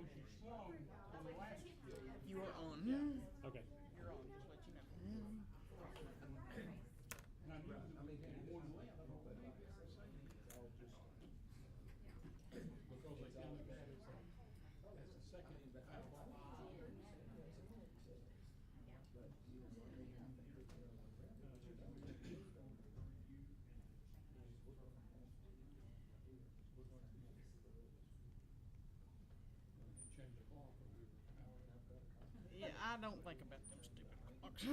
because you swung on the last. You are on. Okay. You're on. Just let you know. And I knew that we had one left. Because they counted that as the second foul. Change the clock, but we were out. Yeah, I don't think about them stupid clocks.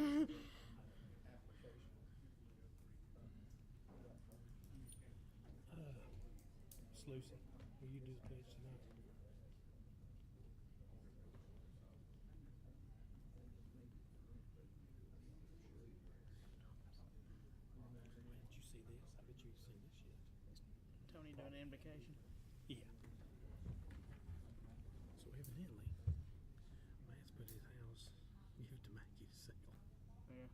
Sluicy, will you do the pledge tonight? Did you see this? I bet you've seen this yet. Tony doing the invocation. Yeah. So evidently, Matt's put his house, give it to Mackie to sell. Yeah.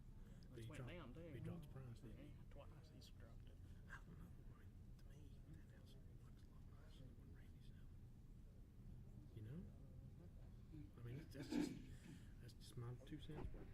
But It went down too. He dropped the price, didn't he? Yeah, twice he's dropped it. I don't know. To me, that house looks a lot nicer than what Randy's selling. You know? I mean, that's just my 2 cents worth.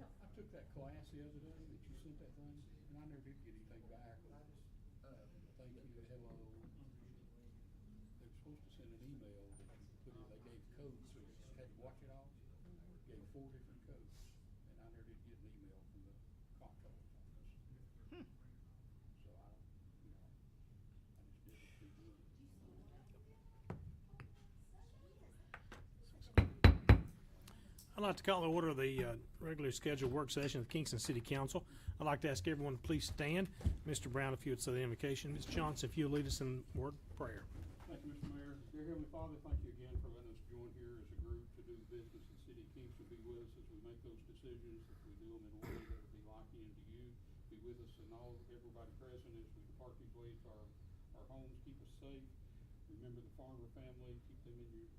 I took that class the other day that you sent that thing, and I never did get anything back. Thank you, hello. They were supposed to send an email that you put in, they gave codes, so you had to watch it all. Gave 4 different codes, and I never did get an email from the comptroller on this. So I don't, I just did it through doing it. I'd like to call to order the regularly scheduled work session of the Kingston City Council. I'd like to ask everyone to please stand. Mr. Brown, if you would say the invocation. Ms. Johnson, if you'll lead us in word of prayer. Thank you, Mr. Mayor. Dear Heavenly Father, thank you again for letting us join here as a group to do business in the city of Kingston. Be with us as we make those decisions, if we do them in a way that will be liking unto you. Be with us and all, everybody present as we depart these ways to our homes. Keep us safe. Remember the Farmer family. Keep them in your,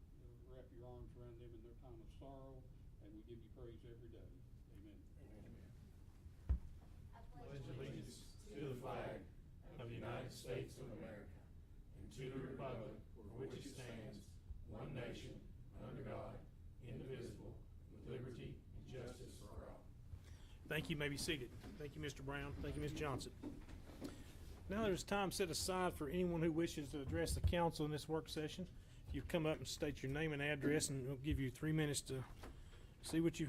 wrap your arms around them in their time of sorrow. And we give you praise every day. Amen. Amen. Pledge allegiance to the flag of the United States of America and to the republic for which it stands, one nation, under God, indivisible, with liberty and justice for all. Thank you. You may be seated. Thank you, Mr. Brown. Thank you, Ms. Johnson. Now there's time set aside for anyone who wishes to address the council in this work session. You come up and state your name and address, and we'll give you 3 minutes to see what you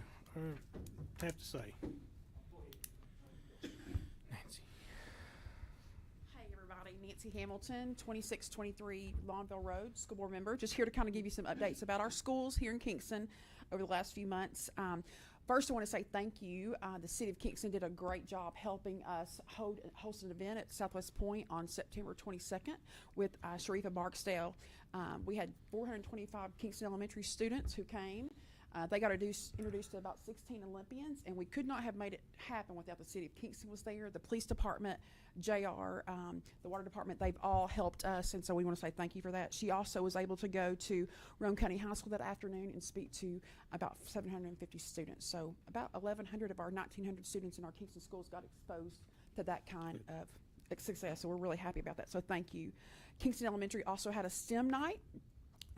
have to say. Nancy. Hey everybody, Nancy Hamilton, 2623 Lawnville Road, school board member. Just here to kind of give you some updates about our schools here in Kingston over the last few months. First, I want to say thank you. The city of Kingston did a great job helping us host an event at Southwest Point on September 22nd with Sharifa Barksdale. We had 425 Kingston Elementary students who came. They got introduced to about 16 Olympians, and we could not have made it happen without the city of Kingston was there, the police department, JR, the water department. They've all helped us, and so we want to say thank you for that. She also was able to go to Rome County High School that afternoon and speak to about 750 students. So about 1,100 of our 1,900 students in our Kingston schools got exposed to that kind of success, so we're really happy about that. So thank you. Kingston Elementary also had a STEM night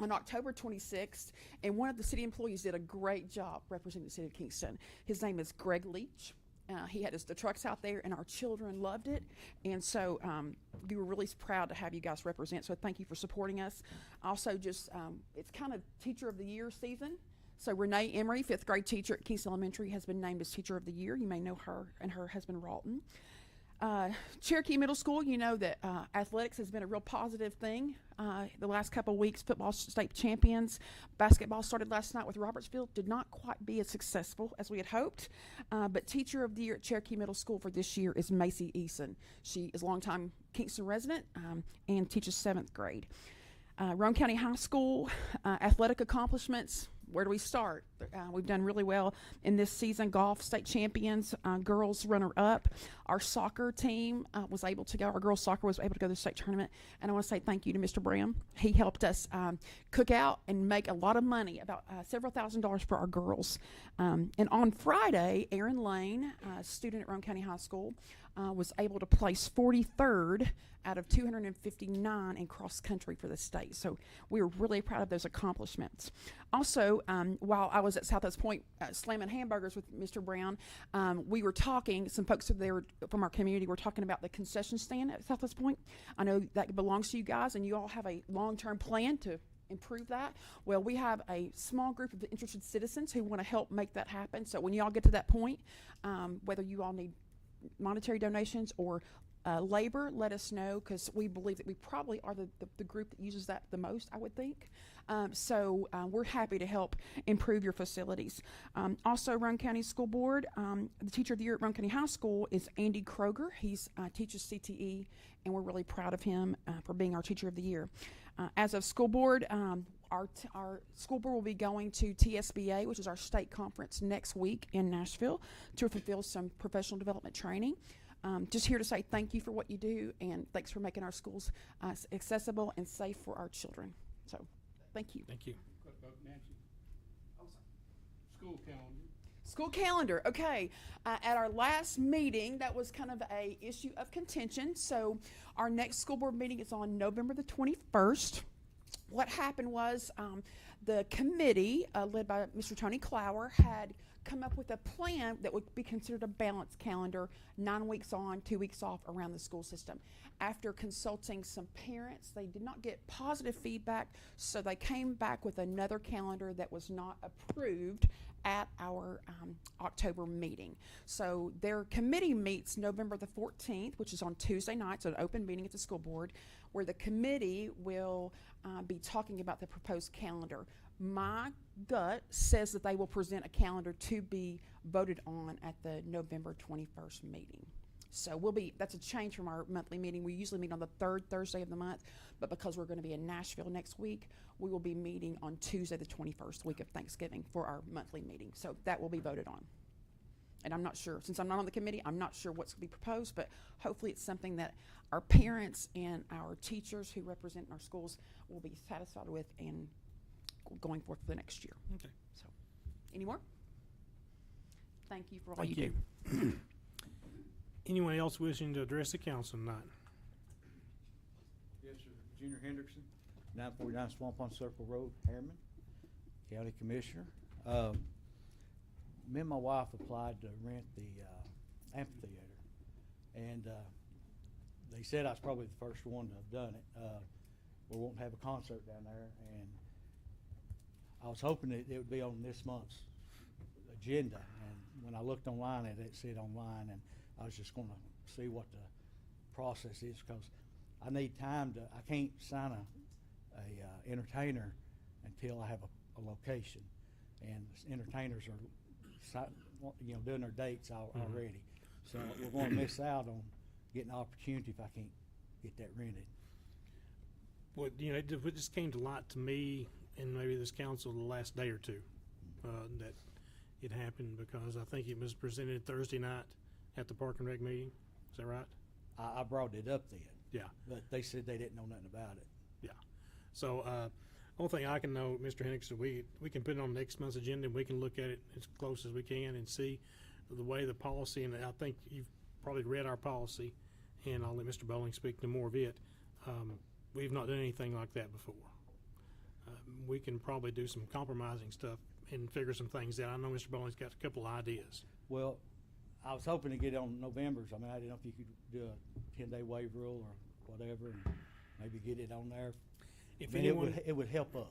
on October 26th, and one of the city employees did a great job representing the city of Kingston. His name is Greg Leach. He had the trucks out there, and our children loved it, and so we were really proud to have you guys represent, so thank you for supporting us. Also, just it's kind of Teacher of the Year season, so Renee Emery, 5th grade teacher at Kingston Elementary, has been named as Teacher of the Year. You may know her and her husband, Ralton. Cherokee Middle School, you know that athletics has been a real positive thing. The last couple of weeks, football state champions. Basketball started last night with Robertsville. Did not quite be as successful as we had hoped. But Teacher of the Year at Cherokee Middle School for this year is Macy Eason. She is a longtime Kingston resident and teaches 7th grade. Rome County High School, athletic accomplishments. Where do we start? We've done really well in this season. Golf state champions, girls runner-up. Our soccer team was able to go. Our girls soccer was able to go to the state tournament. And I want to say thank you to Mr. Brown. He helped us cook out and make a lot of money, about several $1,000s for our girls. And on Friday, Erin Lane, a student at Roane County High School, was able to place 43rd out of 259 in cross country for the state. So we were really proud of those accomplishments. Also, while I was at Southwest Point slamming hamburgers with Mr. Brown, we were talking, some folks there from our community were talking about the concession stand at Southwest Point. I know that belongs to you guys, and you all have a long-term plan to improve that. Well, we have a small group of interested citizens who want to help make that happen. So when you all get to that point, whether you all need monetary donations or labor, let us know, because we believe that we probably are the group that uses that the most, I would think. So we're happy to help improve your facilities. Also, Roane County School Board, the Teacher of the Year at Roane County High School is Andy Kroger. He's teaches CTE, and we're really proud of him for being our Teacher of the Year. As of school board, our school board will be going to TSBA, which is our state conference, next week in Nashville to fulfill some professional development training. Just here to say thank you for what you do, and thanks for making our schools accessible and safe for our children. So, thank you. Thank you. Nancy. School calendar. School calendar. Okay. At our last meeting, that was kind of a issue of contention. So, our next school board meeting is on November the 21st. What happened was the committee, led by Mr. Tony Clower, had come up with a plan that would be considered a balanced calendar, 9 weeks on, 2 weeks off around the school system. After consulting some parents, they did not get positive feedback, so they came back with another calendar that was not approved at our October meeting. So their committee meets November the 14th, which is on Tuesday night, so an open meeting at the school board, where the committee will be talking about the proposed calendar. My gut says that they will present a calendar to be voted on at the November 21st meeting. So that's a change from our monthly meeting. We usually meet on the third Thursday of the month, but because we're going to be in Nashville next week, we will be meeting on Tuesday the 21st, week of Thanksgiving, for our monthly meeting. So that will be voted on. And I'm not sure, since I'm not on the committee, I'm not sure what's going to be proposed, but hopefully it's something that our parents and our teachers who represent our schools will be satisfied with and going forth for the next year. Okay. So, any more? Thank you for all Thank you you. do. Anyone else wishing to address the council tonight? Yes, sir. Junior Hendrickson, 949 Swamp Pond Circle Road, Harriman, County Commissioner. Me and my wife applied to rent the amphitheater, and they said I was probably the first one to have done it. We won't have a concert down there, and I was hoping that it would be on this month's agenda. And when I looked online, it said online, and I was just going to see what the process is, because I need time to. I can't sign a entertainer until I have a location, and entertainers are, doing their dates already. So we're going to miss out on getting an opportunity if I can't get that rented. Well, it just came to light to me and maybe this council the last day or two that it happened, because I think it was presented Thursday night at the Park and Rec meeting. Is that right? I brought it up then. Yeah. But they said they didn't know nothing about it. Yeah. So only thing I can know, Mr. Hendrickson, we can put it on next month's agenda, and we can look at it as close as we can and see the way the policy, and I think you've probably read our policy, and I'll let Mr. Bowling speak to more of it. We've not done anything like that before. We can probably do some compromising stuff and figure some things out. I know Mr. Bowling's got a couple of ideas. Well, I was hoping to get it on November's. I mean, I didn't know if you could do a 10-day waiver rule or whatever, and maybe get it on there. If anyone, it would help us.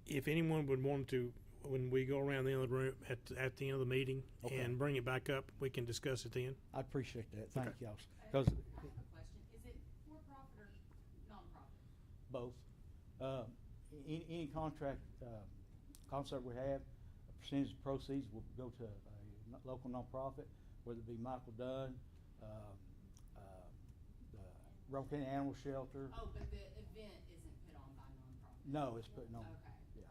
If anyone would want to, when we go around the end of the room at the end of the meeting, Okay, and bring it back up, we can discuss it then. I appreciate that. Thank Okay. y'all. Because I have a question. Is it for-profit or non-profit? both, any contract, concert we have, a percentage of proceeds will go to a local nonprofit, whether it be Michael Dunn, the Roane County Animal Shelter. Oh, but the event isn't put on by non-profit? No, it's putting on. Okay. Yeah.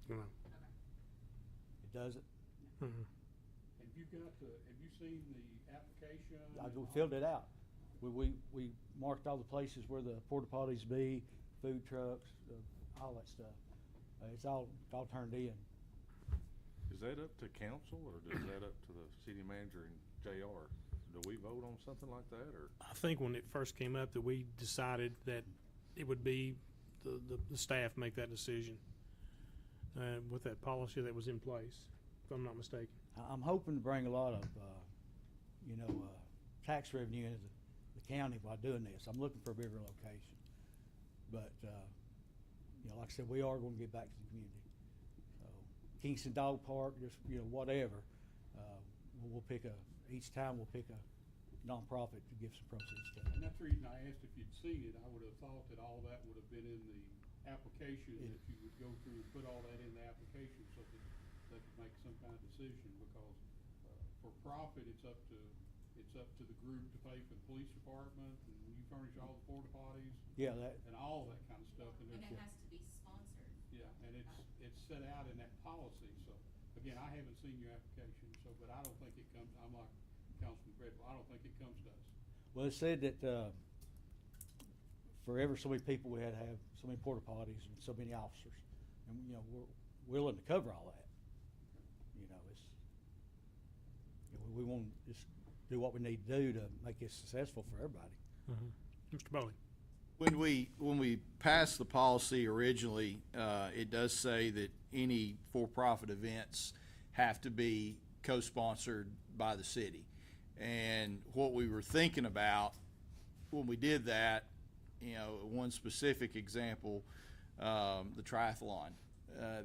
No. It doesn't. Mhm. Have you seen the application? We filled it out. We marked all the places where the porta potties be, food trucks, all that stuff. It's all turned in. Is that up to council, or is that up to the city manager and JR? Do we vote on something like that, or? I think when it first came up that we decided that it would be the staff make that decision with that policy that was in place, if I'm not mistaken. I'm hoping to bring a lot of, tax revenue into the county by doing this. I'm looking for a bigger location. But, like I said, we are going to get back to the community. So Kingston Dog Park, just, whatever. We'll each time we'll pick a nonprofit to give some proceeds to. And that's the reason I asked if you'd seen it. I would have thought that all that would have been in the application, that you would go through and put all that in the application so that they could make some kind of decision, because for profit, it's up to the group to pay for the police department, and you furnish all the porta potties. Yeah, And all that kind of stuff. And it has to be sponsored. Yeah, and it's set out in that policy, so, again, I haven't seen your application, so, but I don't think it comes, I'm like Councilman Gretzel, I don't think it comes to us. Well, it said that for ever so many people, we had to have so many porta potties and so many officers. And, we're willing to cover all that. We want to just do what we need to do to make it successful for everybody. Mr. Bowley. When we passed the policy originally, it does say that any for-profit events have to be co-sponsored by the city. And what we were thinking about when we did that, one specific example, the triathlon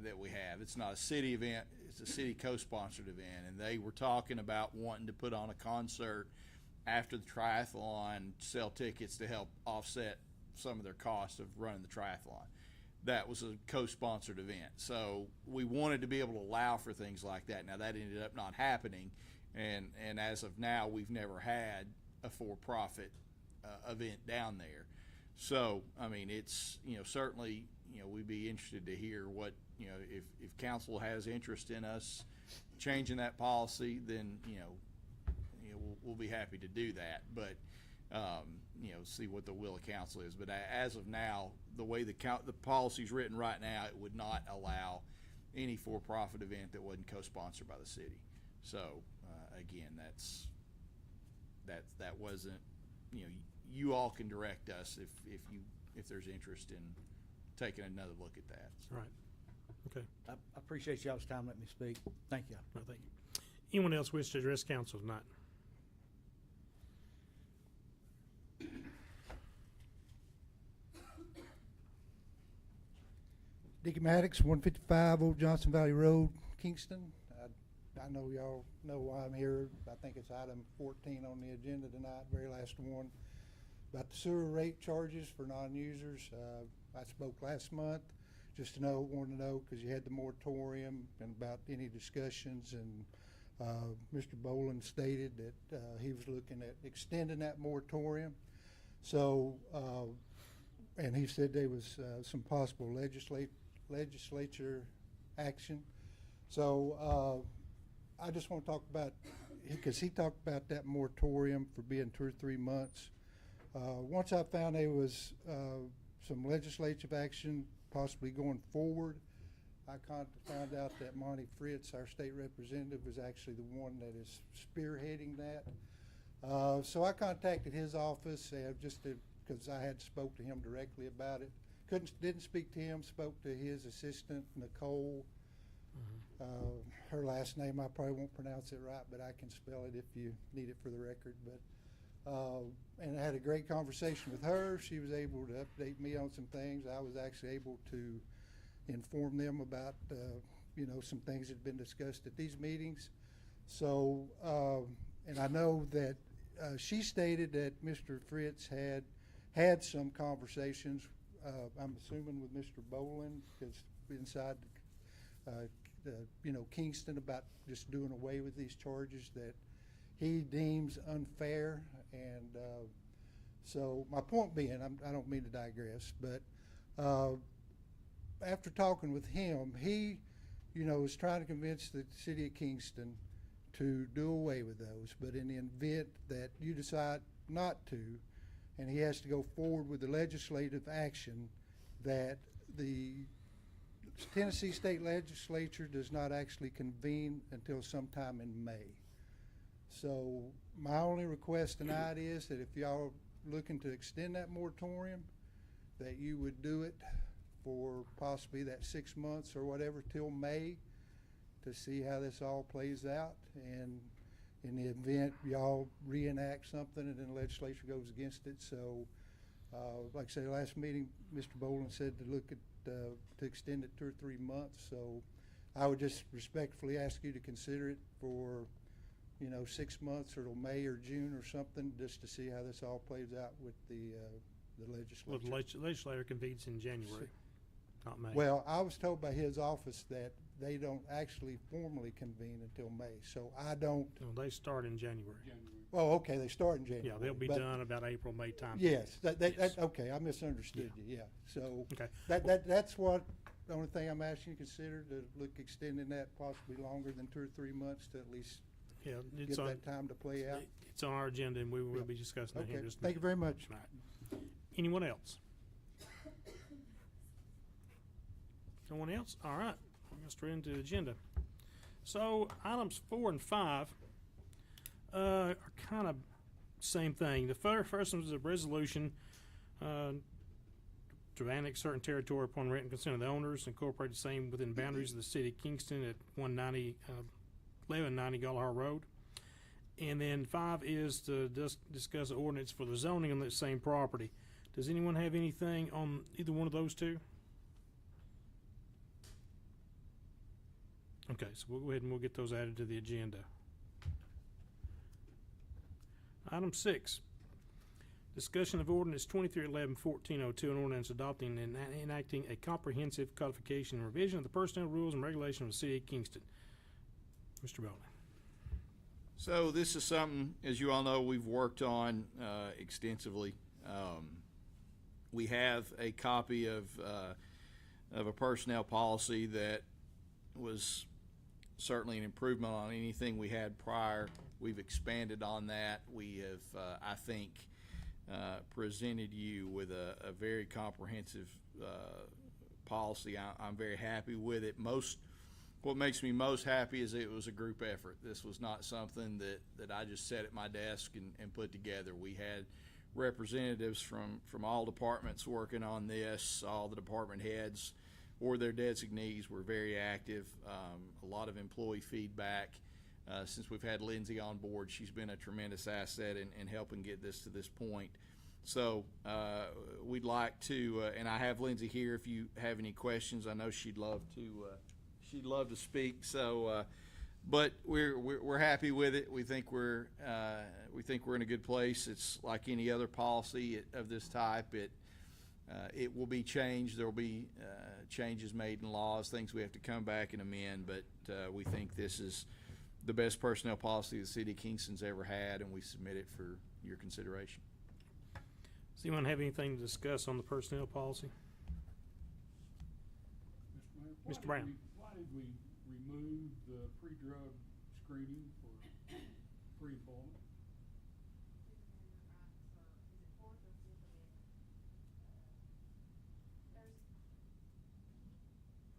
that we have. It's not a city event, it's a city co-sponsored event. And they were talking about wanting to put on a concert after the triathlon, sell tickets to help offset some of their costs of running the triathlon. That was a co-sponsored event. So we wanted to be able to allow for things like that. Now that ended up not happening, and as of now, we've never had a for-profit event down there. So, I mean, it's, certainly, we'd be interested to hear what, if council has interest in us changing that policy, then, we'll be happy to do that. But, see what the will of council is. But as of now, the way the policy's written right now, it would not allow any for-profit event that wasn't co-sponsored by the city. So, again, that wasn't, you all can direct us if there's interest in taking another look at that. Right. Okay. I appreciate y'all's time letting me speak. Thank you. Well, thank you. Anyone else wish to address council tonight? Dickie Maddox, 155 Old Johnson Valley Road, Kingston. I know y'all know why I'm here. I think it's item 14 on the agenda tonight, very last one, about the sewer rate charges for non-users. I spoke last month just to wanted to know, because you had the moratorium and about any discussions, and Mr. Boland stated that he was looking at extending that moratorium. So, and he said there was some possible legislature action. So I just want to talk about, because he talked about that moratorium for being 2 or 3 months. Once I found there was some legislative action possibly going forward, I found out that Monty Fritz, our state representative, was actually the one that is spearheading that. So I contacted his office just because I had spoke to him directly about it. Didn't speak to him, spoke to his assistant, Nicole. Her last name, I probably won't pronounce it right, but I can spell it if you need it for the record. But and I had a great conversation with her. She was able to update me on some things. I was actually able to inform them about some things that had been discussed at these meetings. So, and I know that she stated that Mr. Fritz had some conversations, I'm assuming with Mr. Boland, because inside Kingston, about just doing away with these charges that he deems unfair. And so my point being, I don't mean to digress, but after talking with him, he is trying to convince the city of Kingston to do away with those. But in the event that you decide not to, and he has to go forward with the legislative action, that the Tennessee State Legislature does not actually convene until sometime in May. So my only request tonight is that if y'all are looking to extend that moratorium, that you would do it for possibly that 6 months or whatever till May to see how this all plays out. And in the event y'all reenact something and then the legislature goes against it. So like I said, last meeting, Mr. Boland said to look at to extend it 2 or 3 months. So I would just respectfully ask you to consider it for 6 months or till May or June or something, just to see how this all plays out with the legislature. Well, the legislature convenes in January, not May. Well, I was told by his office that they don't actually formally convene until May, so I don't. No, they start in January. Oh, okay, they start in January. Yeah, they'll be but- done about April, May time. Yes, Yes. okay, I misunderstood you, yeah. So Okay. that's what, the only thing I'm asking you to consider, to look extending that possibly longer than 2 or 3 months to at least Yeah, get it's on, that time to play out. it's on our agenda, and we will Yeah. be discussing that here Okay, in just a thank you minute. very much. Right. Anyone else? No one else? All right. We're going straight into the agenda. So items 4 and 5 are kind of same thing. The first one is a resolution to annex certain territory upon written consent of the owners, incorporate the same within boundaries of the city of Kingston at 1190 Gallagher Road. And then 5 is to discuss an ordinance for the zoning on that same property. Does anyone have anything on either one of those two? Okay, so we'll go ahead and we'll get those added to the agenda. Item 6, discussion of ordinance 2311-1402, an ordinance adopting and enacting a comprehensive codification and revision of the personnel rules and regulations of the city of Kingston. Mr. Bowman. So this is something, as you all know, we've worked on extensively. We have a copy of a personnel policy that was certainly an improvement on anything we had prior. We've expanded on that. We have, I think, presented you with a very comprehensive policy. I'm very happy with it. What makes me most happy is it was a group effort. This was not something that I just sat at my desk and put together. We had representatives from all departments working on this. All the department heads or their designees were very active. A lot of employee feedback. Since we've had Lindsay on board, she's been a tremendous asset in helping get this to this point. So we'd like to, and I have Lindsay here if you have any questions. I know she'd love to speak. So, but we're happy with it. We think we're in a good place. It's like any other policy of this type. It will be changed. There will be changes made in laws, things we have to come back and amend. But we think this is the best personnel policy the city of Kingston's ever had, and we submit it for your consideration. Does anyone have anything to discuss on the personnel policy? Mr. Brown. Why did we remove the pre-drug screening for pre-employment?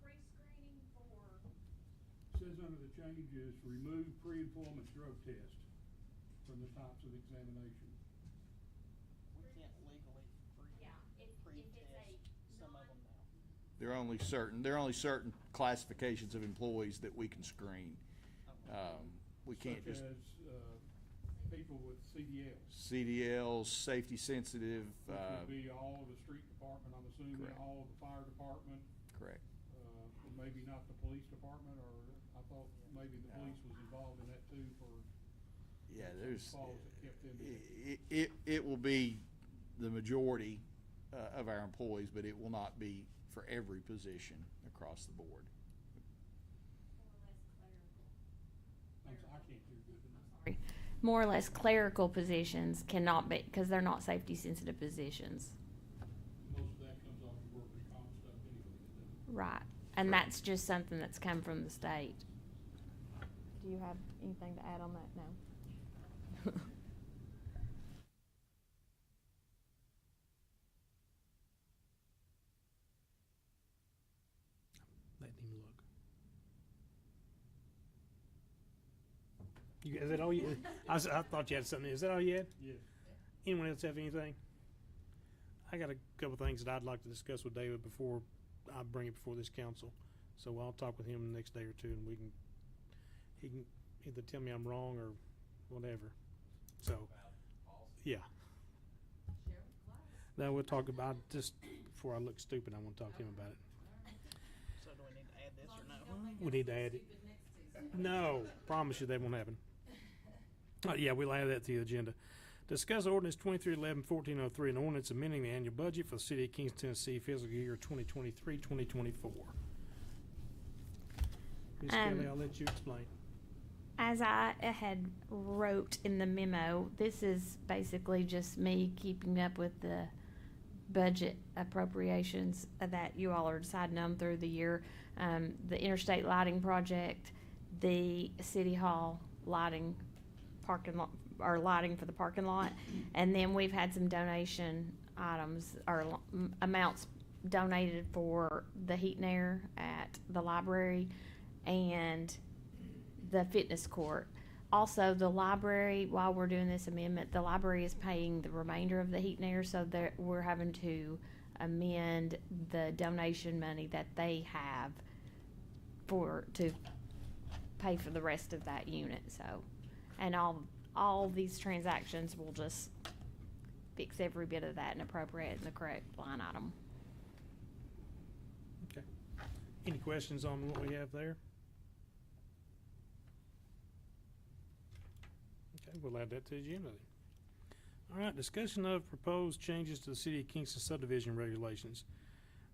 Pre-screening for, Says under the changes, remove pre-employment drug test from the types of examination. We can't legally yeah, if it's pre-test some of them now. There are only certain classifications of employees that we can screen. We can't Such just as people with CDLs. CDLs, safety sensitive. Which would be all of the street department, I'm assuming, Correct. all of the fire department, Correct. and maybe not the police department, or I thought maybe the police was involved in that too for Yeah, some there's. clause that kept them in. It will be the majority of our employees, but it will not be for every position across the board. I can't do good enough. sorry, more or less clerical positions cannot be, because they're not safety sensitive positions. Most of that comes off the workers' comp stuff anyway, doesn't it? Right. And that's just something that's come from the state. Do you have anything to add on that? No. Letting him look. Is that all you? I thought you had something. Is that all you had? Yes. Anyone else have anything? I got a couple things that I'd like to discuss with David before I bring it before this council. So I'll talk with him the next day or two, and he can either tell me I'm wrong or whatever. So, yeah. Now we'll talk about just before I look stupid. I want to talk to him about it. So do we need to add this or no? We need to add it. No, promise you that won't happen. Yeah, we'll add that to the agenda. Discuss ordinance 2311-1403, an ordinance amending the annual budget for the city of Kingston, Tennessee, fiscal year 2023-2024. Ms. Kelly, I'll let you explain. As I had wrote in the memo, this is basically just me keeping up with the budget appropriations that you all are deciding on through the year. The interstate lighting project, the city hall lighting, parking lot, or lighting for the parking lot, and then we've had some donation items or amounts donated for the heat and air at the library and the fitness court. Also, the library, while we're doing this amendment, the library is paying the remainder of the heat and air, so that we're having to amend the donation money that they have to pay for the rest of that unit. So, and all these transactions will just fix every bit of that and appropriate in the correct line item. Okay. Any questions on what we have there? Okay, we'll add that to the agenda then. All right, discussion of proposed changes to the City of Kingston subdivision regulations.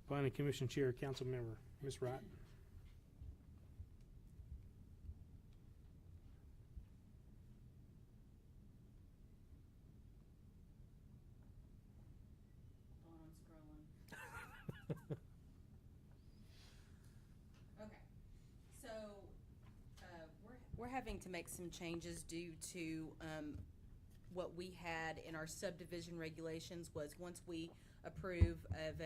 Planning Commission Chair, Council Member, Ms. Wright. Okay, so, we're having to make some changes due to, what we had in our subdivision regulations was once we approve of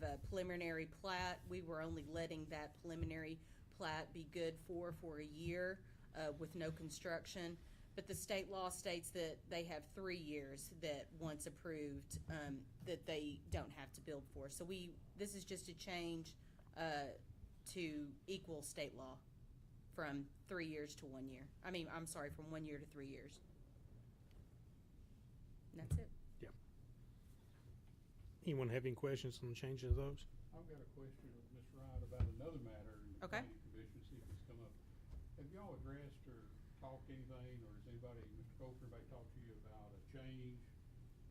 a preliminary plat, we were only letting that preliminary plat be good for a year, with no construction. But the state law states that they have 3 years that once approved, that they don't have to build for. So this is just a change to equal state law from 3 years to 1 year. I'm sorry, from 1 year to 3 years. And that's it. Yep. Anyone have any questions on the changes of those? I've got a question of Ms. Wright about another matter in the Okay. planning commission, see if it's come up. Have y'all addressed or talked anything, or has anybody, Mr. Coker, anybody talked to you about a change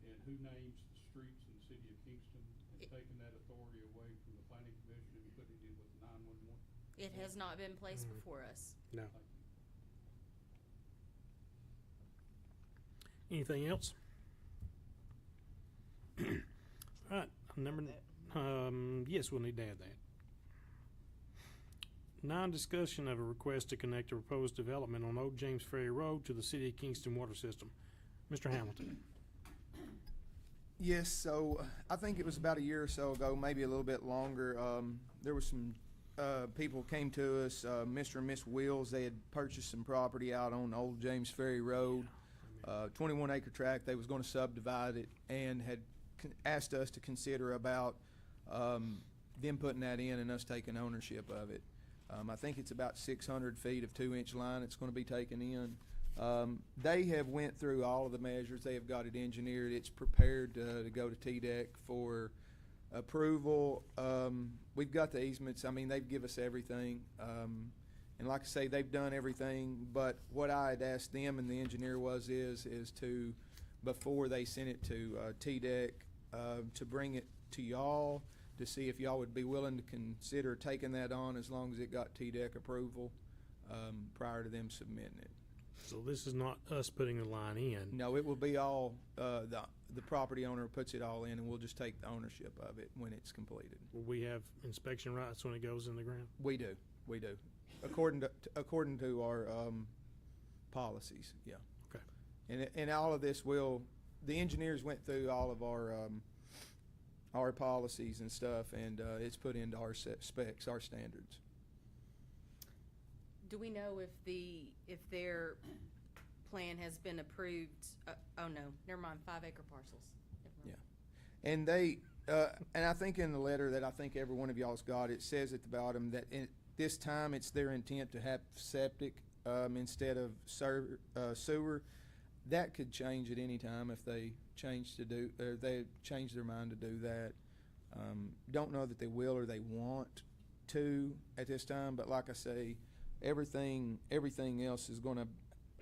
in who names the streets in the city of Kingston and taking that authority away from the planning commission and putting it in with 911? It has not been placed before us. No. Thank you. Anything else? All right, number, yes, we'll need to add that. Non-discussion of a request to connect a proposed development on Old James Ferry Road to the City of Kingston water system. Mr. Hamilton. Yes, so I think it was about a year or so ago, maybe a little bit longer. There was some people came to us, Mr. and Miss Wills. They had purchased some property out on Old James Ferry Road, 21-acre tract. They was going to subdivide it and had asked us to consider about them putting that in and us taking ownership of it. I think it's about 600 feet of 2-inch line it's going to be taken in. They have went through all of the measures. They have got it engineered. It's prepared to go to TDEC for approval. We've got the easements. They've give us everything. And like I say, they've done everything. But what I had asked them and the engineer is to, before they sent it to TDEC, to bring it to y'all to see if y'all would be willing to consider taking that on as long as it got TDEC approval prior to them submitting it. So this is not us putting the line in. No, it will be all, the property owner puts it all in, and we'll just take the ownership of it when it's completed. Will we have inspection rights when it goes in the ground? We do. According to our, policies, yeah. Okay. And all of this the engineers went through all of our policies and stuff, and, it's put into our specs, our standards. Do we know if their plan has been approved? Oh, no, never mind, 5-acre parcels. Never mind. Yeah. And they, and I think in the letter that I think every one of y'all's got, it says at the bottom that this time it's their intent to have septic, instead of sewer. That could change at any time if they change their mind to do that. Don't know that they will or they want to at this time, but like I say, everything else is gonna,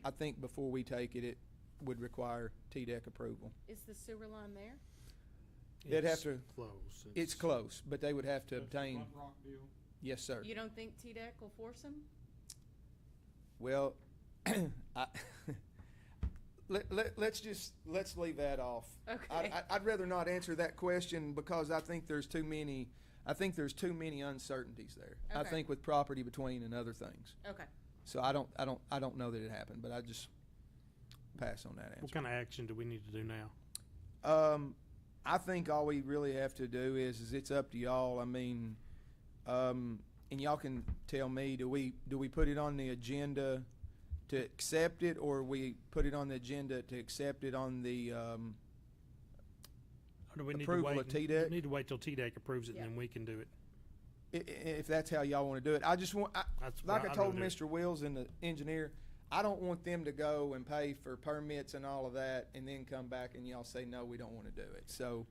I think before we take it, it would require TDEC approval. Is the sewer line there? They'd have It's to- close. It's close, but they would have to obtain, Front Rock deal. yes, sir. You don't think TDEC will force them? Well, let's leave that off. Okay. I'd rather not answer that question because I think there's too many uncertainties there. I Okay. think with property between and other things. Okay. So I don't know that it happened, but I just pass on that answer. What kind of action do we need to do now? I think all we really have to do is it's up to y'all. I mean, and y'all can tell me, do we put it on the agenda to accept it, or we put it on the agenda to accept it on the, Or do we need approval to of wait? TDEC? We need to wait till TDEC approves it, Yeah. and then we can do it. if that's how y'all want to do it. I just want, That's like what I I'd told rather do. Mr. Wills and the engineer, I don't want them to go and pay for permits and all of that and then come back and y'all say, no, we don't want to do it. So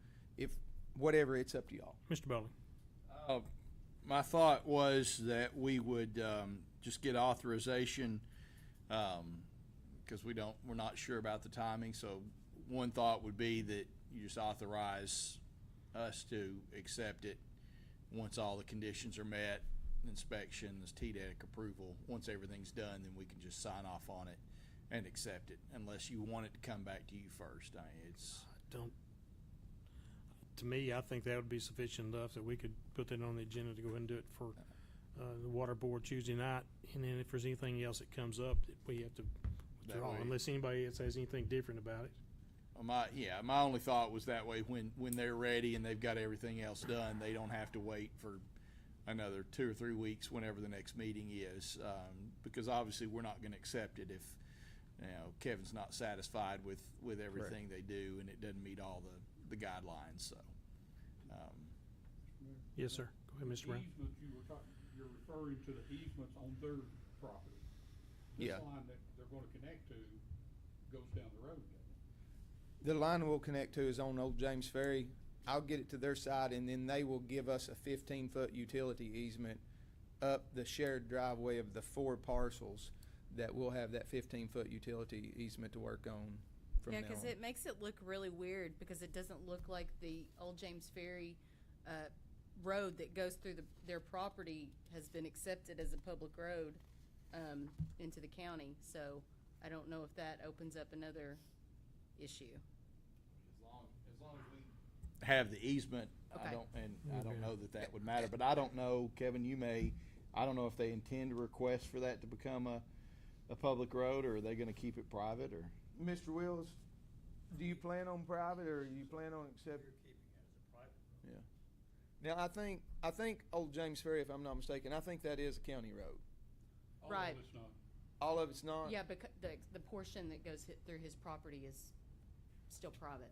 whatever, it's up to y'all. Mr. Bowling. My thought was that we would just get authorization, because we're not sure about the timing. So one thought would be that you just authorize us to accept it once all the conditions are met, inspections, TDEC approval. Once everything's done, then we can just sign off on it and accept it, unless you want it to come back to you first. I mean, To me, I think that would be sufficient enough that we could put that on the agenda to go ahead and do it for the water board Tuesday night. And then if there's anything else that comes up, that we have to withdraw, way- unless anybody else has anything different about it. my only thought was that way when they're ready and they've got everything else done, they don't have to wait for another 2 or 3 weeks whenever the next meeting is, because obviously we're not going to accept it if Kevin's not satisfied with everything they do and it doesn't meet all the guidelines. So Yes, sir. Go ahead, Mr. Brown. Easements, you're referring to the easements on their property. Yeah. This line that they're gonna connect to goes down the road, doesn't it? The line we'll connect to is on Old James Ferry. I'll get it to their side, and then they will give us a 15-foot utility easement up the shared driveway of the 4 parcels that we'll have that 15-foot utility easement to work on from now Yeah, on. because it makes it look really weird because it doesn't look like the Old James Ferry road that goes through their property has been accepted as a public road into the county. So I don't know if that opens up another issue. as long as we have the easement, Okay. I don't know that would matter. But I don't know, Kevin, I don't know if they intend to request for that to become a public road, or are they going to keep it private, or? Mr. Wills, do you plan on private, or you plan on accepting? Yeah. Now, I think Old James Ferry, if I'm not mistaken, I think that is a county road. All Right. of it's not. All of it's not? Yeah, because the portion that goes through his property is still private.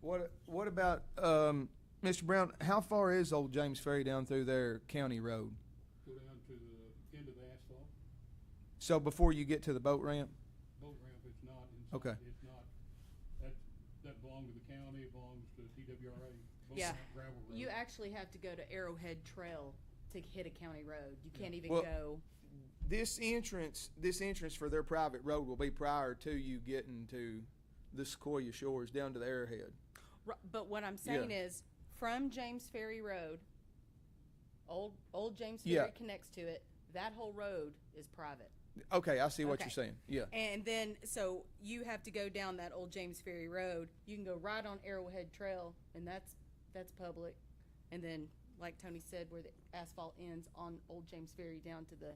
What about, Mr. Brown, how far is Old James Ferry down through their county road? Go down to the end of the asphalt, So before you get to the boat ramp? boat ramp, it's not inside. Okay. It's not, that belongs to the county, it belongs to TWRA. Boat Yeah. ramp, gravel road. You actually have to go to Arrowhead Trail to hit a county road. You can't even Well- go. This entrance for their private road will be prior to you getting to the Sequoia Shores down to the Arrowhead. But what I'm saying is, from James Ferry Road, old James Yeah. Ferry connects to it. That whole road is private. Okay, I see what Okay. you're saying. Yeah. And then, so you have to go down that old James Ferry Road. You can go right on Arrowhead Trail, and that's public. And then, like Tony said, where the asphalt ends on Old James Ferry down to the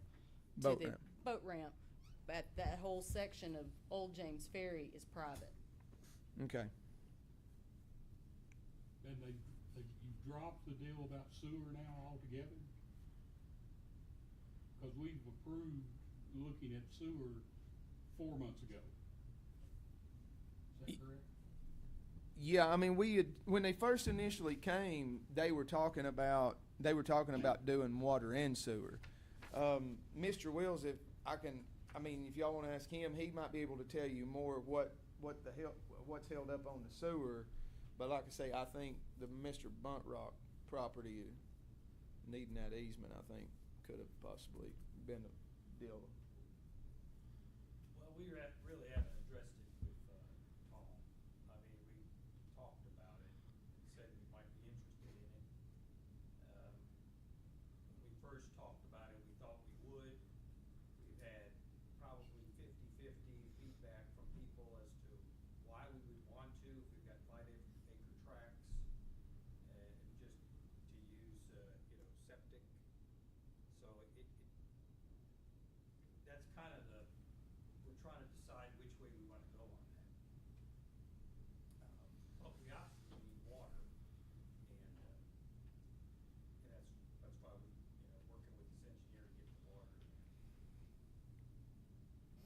Boat ramp. boat ramp. But that whole section of Old James Ferry is private. Okay. And you've dropped the deal about sewer now altogether? Cause we've approved looking at sewer 4 months ago. Is that correct? Yeah, I mean, when they first initially came, they were talking about doing water and sewer. Mr. Wills, if y'all want to ask him, he might be able to tell you more of what's held up on the sewer. But like I say, I think the Mr. Buntrock property needing that easement, I think, could have possibly been a deal. Well, we really haven't addressed it with Tom. I mean, we talked about it and said we might be interested in it. When we first talked about it, we thought we would. We've had probably 50-50 feedback from people as to why we would want to, if we've got 5-acre tracts, and just to use, septic. So that's kind of we're trying to decide which way we want to go on that. But we obviously need water, and that's why we, working with this engineer to get the water.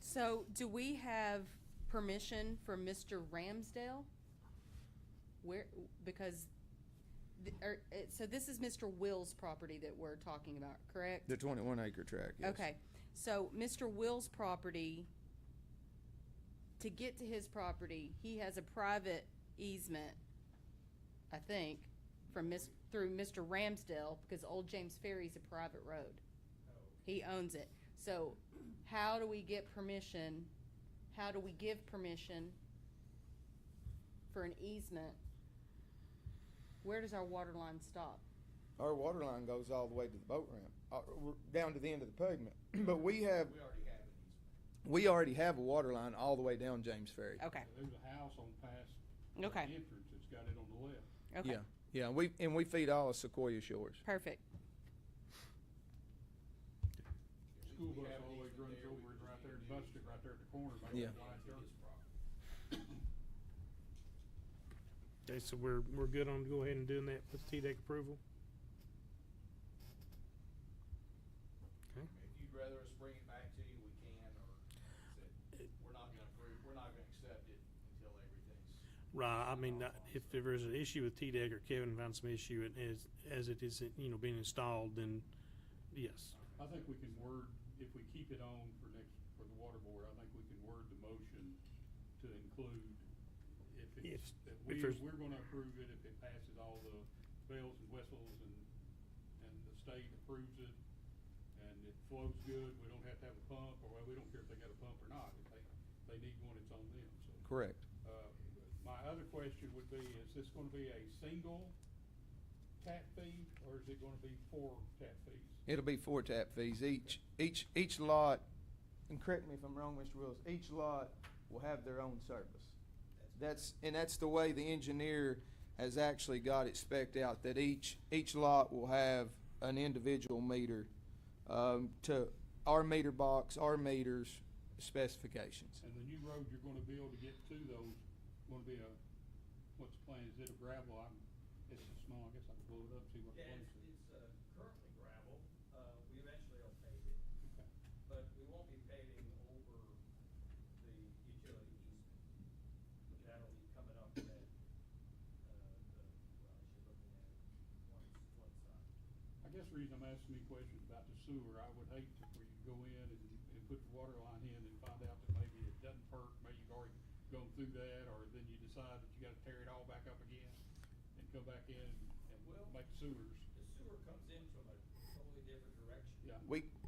So, do we have permission from Mr. Ramsdale? Because, so this is Mr. Will's property that we're talking about, correct? The 21-acre tract, yes. Okay, so Mr. Will's property, to get to his property, he has a private easement, I think, through Mr. Ramsdale, because Old James Ferry's a private road. He owns it. So how do we get permission? How do we give permission for an easement? Where does our water line stop? Our water line goes all the way to the boat ramp, down to the end of the pavement. But we already have a water line all the way down James Ferry. Okay, There's a house on past okay, the entrance that's got it on the left. okay, Yeah, we feed all of Sequoia Shores. perfect. School bus always runs over it right there, the bus stick right there at the corner, by Yeah. that wide dirt. Okay, so we're good on go ahead and doing that with TDEC approval? Okay. If you'd rather us bring it back to you, we can, or we're not gonna accept it until everything's. Right, I mean, if there's an issue with TDEC or Kevin finds some issue as it is, being installed, then yes. I think we can word, if we keep it on for the water board, I think we can word the motion to include, we're gonna approve it if it passes all the bells and whistles and the state approves it and it flows good, we don't have to have a pump, or well, we don't care if they got a pump or not. If they need one, it's on them, so. Correct. My other question would be, is this gonna be a single tap fee, or is it gonna be 4 tap fees? It'll be 4 tap fees. Each lot, and correct me if I'm wrong, Mr. Wills, each lot will have their own service. That's the way the engineer has actually got it spec'd out, that each lot will have an individual meter, to our meter box, our meters specifications. And the new road you're gonna build to get to those, gonna be what's the plan, is it a gravel? It's so small, I guess I can blow it up, see what the Yeah, plan it's is. currently gravel. We eventually will pave it, Okay. but we won't be paving over the utility easement. That'll be coming up at, well, as you're looking at it, one side. I guess the reason I'm asking me questions about the sewer, I would hate for you to go in and put the water line in and find out that maybe it doesn't perk, maybe you've already gone through that, or then you decide that you gotta tear it all back up again and come back in and make sewers. The sewer comes in from a totally different direction. Yeah.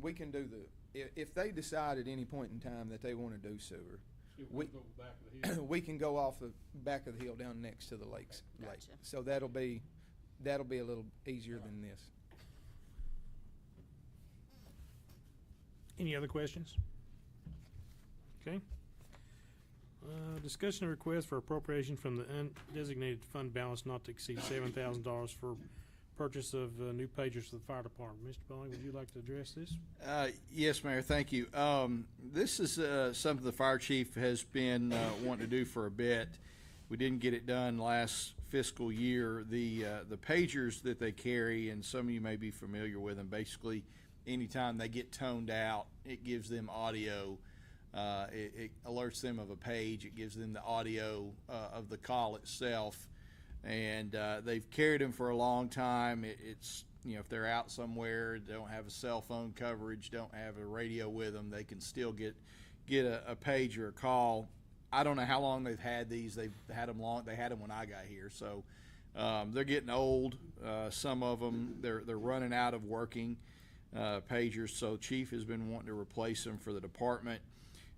We can do if they decide at any point in time that they wanna do sewer, Still we, goes over the back of the hill. we can go off the back of the hill down next to the lake. Gotcha. So that'll be a little easier than this. Any other questions? Okay. Discussion of request for appropriation from the undesignated fund balance not to exceed $7,000 for purchase of new pagers for the fire department. Mr. Bowling, would you like to address this? Yes, Mayor, thank you. This is something the fire chief has been wanting to do for a bit. We didn't get it done last fiscal year. The pagers that they carry, and some of you may be familiar with them, basically anytime they get toned out, it gives them audio. It alerts them of a page. It gives them the audio of the call itself. And they've carried them for a long time. It's, if they're out somewhere, don't have a cell phone coverage, don't have a radio with them, they can still get a page or a call. I don't know how long they've had these. They've had them long. They had them when I got here. So they're getting old. Some of them, they're running out of working pagers. So Chief has been wanting to replace them for the department.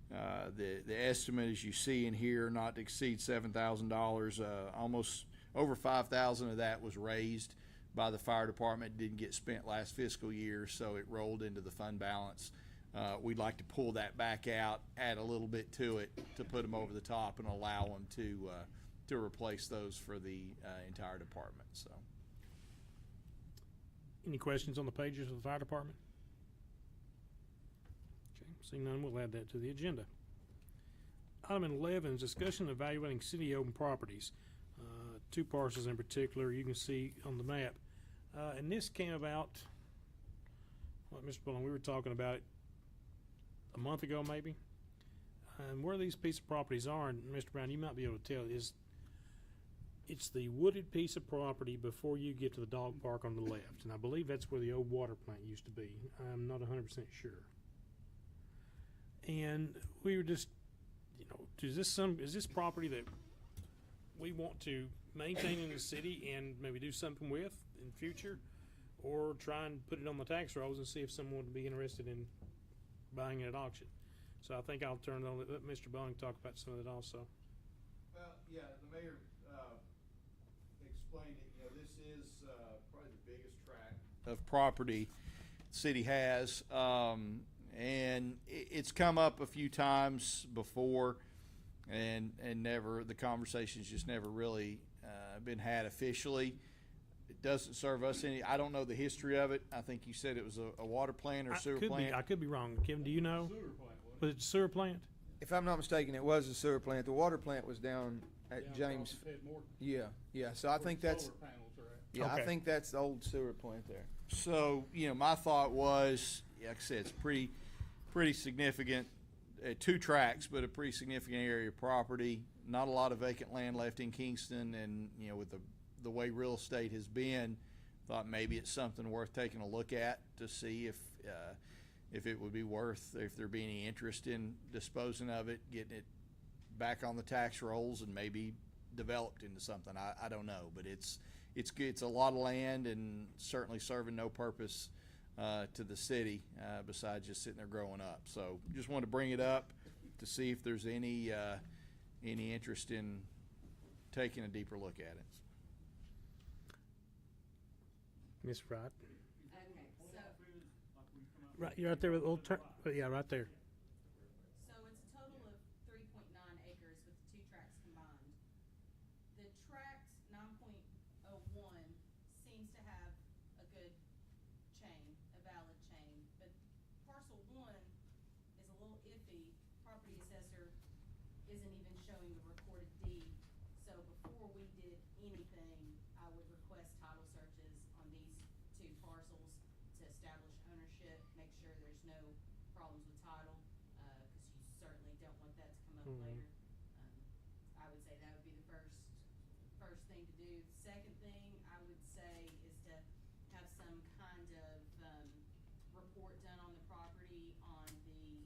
The estimate, as you see in here, not to exceed $7,000. Almost over $5,000 of that was raised by the fire department. Didn't get spent last fiscal year, so it rolled into the fund balance. We'd like to pull that back out, add a little bit to it to put them over the top and allow them to replace those for the entire department. So, Any questions on the pagers of the fire department? Okay, seeing none, we'll add that to the agenda. Item 11 is discussion of evaluating city-owned properties. Two parcels in particular you can see on the map. And this came about, Mr. Bullen, we were talking about it a month ago maybe. And where these pieces of properties are, and Mr. Brown, you might be able to tell, is it's the wooded piece of property before you get to the dog park on the left. And I believe that's where the old water plant used to be. I'm not 100% sure. And we were just, is this property that we want to maintain in the city and maybe do something with in future, or try and put it on the tax rolls and see if someone would be interested in buying it at auction? So I think I'll turn it on, let Mr. Bung talk about some of that also. well, yeah, the mayor explained it. This is probably the biggest tract of property the city has, and it's come up a few times before, and never, the conversation's just never really been had officially. It doesn't serve us any. I don't know the history of it. I think you said it was a water plant or sewer plant. I could be wrong. Kevin, do you know? Sewer plant Was it a sewer plant? If I'm not mistaken, it was a sewer plant. The water plant was down at James. Yeah. So I think that's, solar panels are at. yeah, I Okay. think that's the old sewer plant there. So, my thought was, like I said, it's pretty significant, two tracks, but a pretty significant area of property. Not a lot of vacant land left in Kingston, and, with the way real estate has been, thought maybe it's something worth taking a look at to see if it would be worth, if there'd be any interest in disposing of it, getting it back on the tax rolls and maybe developed into something. I don't know, but it's good. It's a lot of land and certainly serving no purpose to the city besides just sitting there growing up. So just wanted to bring it up to see if there's any interest in taking a deeper look at it. Miss Wright. Okay, so, Right, you're right there with a little yeah, right there. so it's a total of 3.9 acres with the two tracts combined. The tract 9.01 seems to have a good chain, a valid chain, but parcel 1 is a little iffy. Property assessor isn't even showing the recorded deed. So before we did anything, I would request title searches on these two parcels to establish ownership, make sure there's no problems with title, because you certainly don't want that to come up later. I would say that would be the first thing to do. The second thing I would say is to have some kind of report done on the property on the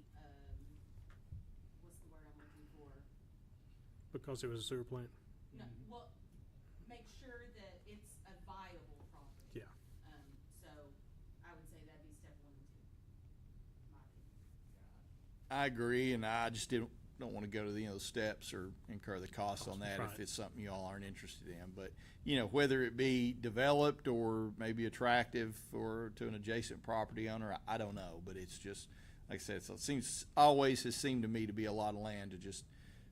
what's the word I'm looking for? Because it was a sewer plant. No, well, make sure that it's a viable property. Yeah. So I would say that'd be step 1 and 2, in my opinion. I agree, and I just don't want to go to the steps or incur the cost on that Right. if it's something you all aren't interested in. But whether it be developed or maybe attractive to an adjacent property owner, I don't know. But it's just like I said, so it seems, always has seemed to me to be a lot of land to just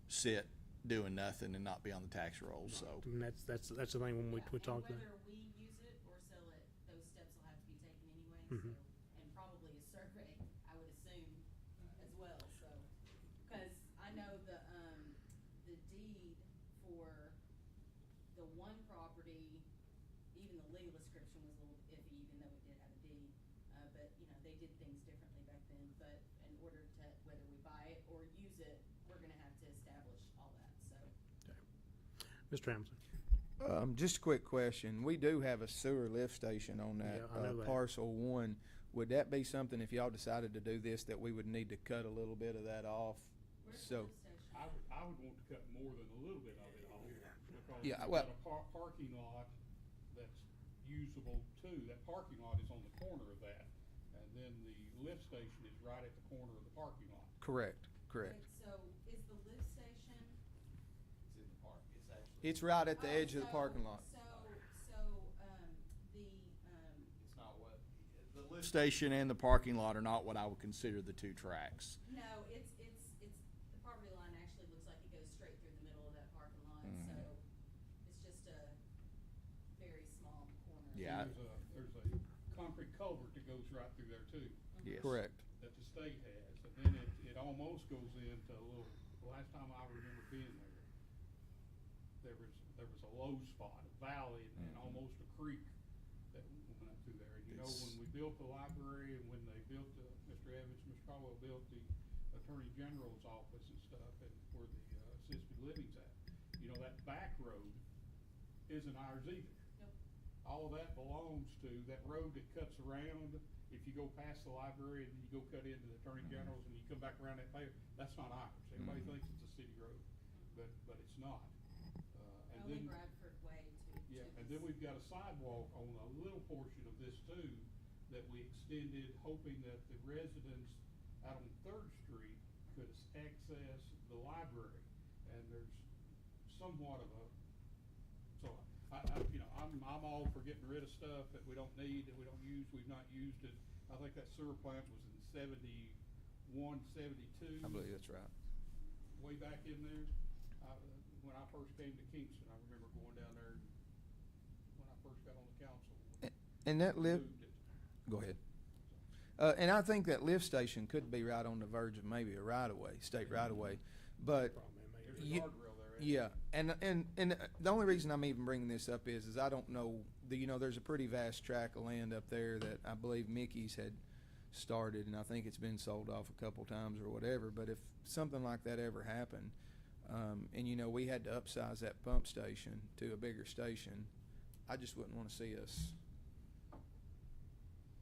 sit doing nothing and not be on the tax rolls, so. I mean, that's the thing when we Yeah, talk and about. whether we use it or sell it, those steps will have to be taken anyway, Mhm. so, and probably a survey, I would assume, as well, so. Cause I know the deed for the one property, even the legal description was a little iffy, even though it did have a deed. But, you know, they did things differently back then, but in order to, whether we buy it or use it, we're gonna have to establish all that, so. Mr. Hamilton. Just a quick question. We do have a sewer lift station on that, Yeah, I know that. parcel one. Would that be something, if y'all decided to do this, that we would need to cut a little bit of that off? Where's the So, lift station? I would want to cut more than a little bit of it off, because Yeah, you've well- got a parking lot that's usable too. That parking lot is on the corner of that, and then the lift station is right at the corner of the parking lot. correct. Wait, so is the lift station? It's in the park. It's actually. It's right at the Oh, edge of the so- parking lot. So, It's not what, The lift station and the parking lot are not what I would consider the two tracks. no, it's, the property line actually looks like it goes straight through the middle of that parking lot, so it's just a very small corner. Yeah. There's a concrete culvert that goes right through there too, Yes. Correct. that the state has, and then it almost goes into a little, the last time I remember being there was a low spot, a valley, and almost a creek that went up through there. And you know, when we built the library and when they built Mr. Evans, Mr. Caldwell built the Attorney General's office and stuff, and where the assisted living's at, you know, that back road isn't ours either. Nope. All of that belongs to that road that cuts around. If you go past the library and then you go cut into the Attorney General's and you come back around that pavement, that's not ours. Everybody thinks it's a city road, but it's not. And Only then, Bradford Way to. yeah, and then we've got a sidewalk on a little portion of this too, that we extended, hoping that the residents out on Third Street could access the library. And there's somewhat of a, so I'm all for getting rid of stuff that we don't need, that we don't use, we've not used it. I think that sewer plant was in 71, 72. I believe that's right. Way back in there. When I first came to Kingston, I remember going down there when I first got on the council. And that lift, Moved it. go ahead. And I think that lift station could be right on the verge of maybe a right-of-way, state right-of-way. But, There's a Ye- guardrail there. yeah, and the only reason I'm even bringing this up is I don't know, there's a pretty vast tract of land up there that I believe Mickey's had started, and I think it's been sold off a couple times or whatever. But if something like that ever happened, and we had to upsize that pump station to a bigger station, I just wouldn't want to see us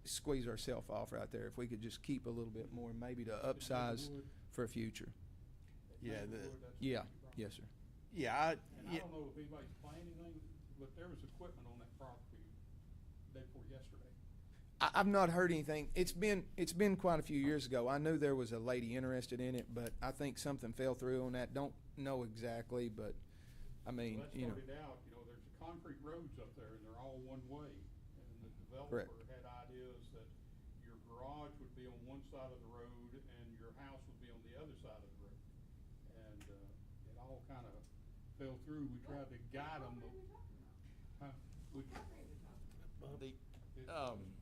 squeeze ourselves off right there. If we could just keep a little bit more, maybe to upsize for a future. Yeah, Yeah, yes, sir. Yeah, And I don't know if anybody's planning anything, but there was equipment on that property day before yesterday. I've not heard anything. It's been quite a few years ago. I knew there was a lady interested in it, but I think something fell through on that. Don't know exactly, but I mean, Well, that started out, there's a concrete roads up there and they're all one way. And the developer Correct. had ideas that your garage would be on one side of the road and your house would be on the other side of the road. And, it all kind of fell through. We tried to guide them. Huh? It's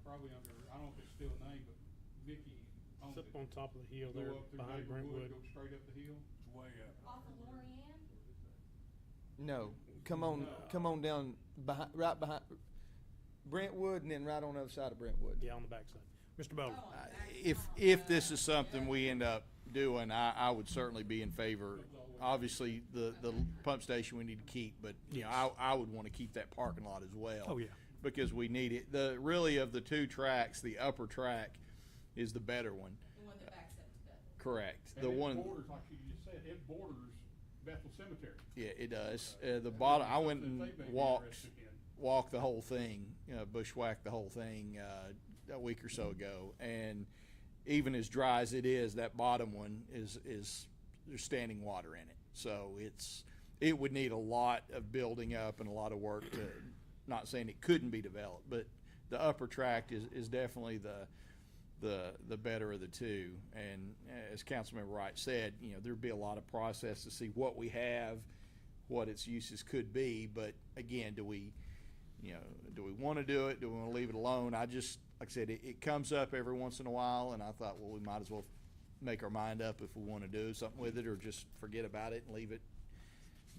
probably under, I don't know if it's still a name, but Vicky owns It's up it. on top of the hill Go there up through behind Neighborhood, Brentwood. go straight up the hill. Way up. Off of Lorianne? no. Come on down right behind Brentwood, and then right on the other side of Brentwood. Yeah, on the backside. Mr. Bowler. if this is something we end up doing, I would certainly be in favor. Obviously, the pump station we need to keep, but I would want to keep that parking lot as well. Oh, yeah. Because we need it. Really of the two tracks, the upper track is the better one. The one that backs up to Bethel. Correct. And The it one. borders, like you just said, it borders Bethel Cemetery. Yeah, it does. The bottom. I went and Something they may be walked interested in. the whole thing, bushwhacked the whole thing a week or so ago, and even as dry as it is, that bottom one is there's standing water in it. So it would need a lot of building up and a lot of work to. Not saying it couldn't be developed, but the upper tract is definitely the better of the two. And as Councilmember Wright said, there'd be a lot of process to see what we have, what its uses could be. But again, do we want to do it? Do we want to leave it alone? Like I said, it comes up every once in a while, and I thought, well, we might as well make our mind up if we want to do something with it, or just forget about it and leave it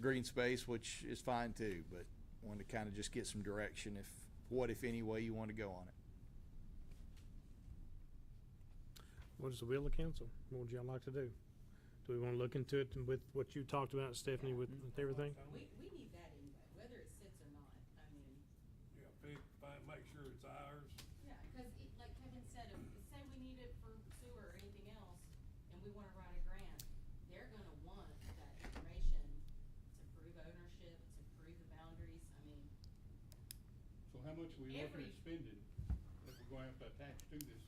green space, which is fine too. But wanted to kind of just get some direction if any way you want to go on it. What is the will of council? What would y'all like to do? Do we want to look into it with what you talked about, Stephanie, with everything? We need that anyway, whether it sits or not. I mean, Make sure it's ours. yeah, because like Kevin said, if, say we need it for sewer or anything else, and we wanna write a grant, they're gonna want that information to prove ownership, to prove the boundaries. I mean, So how much are we looking at spending that we're gonna have to attach to this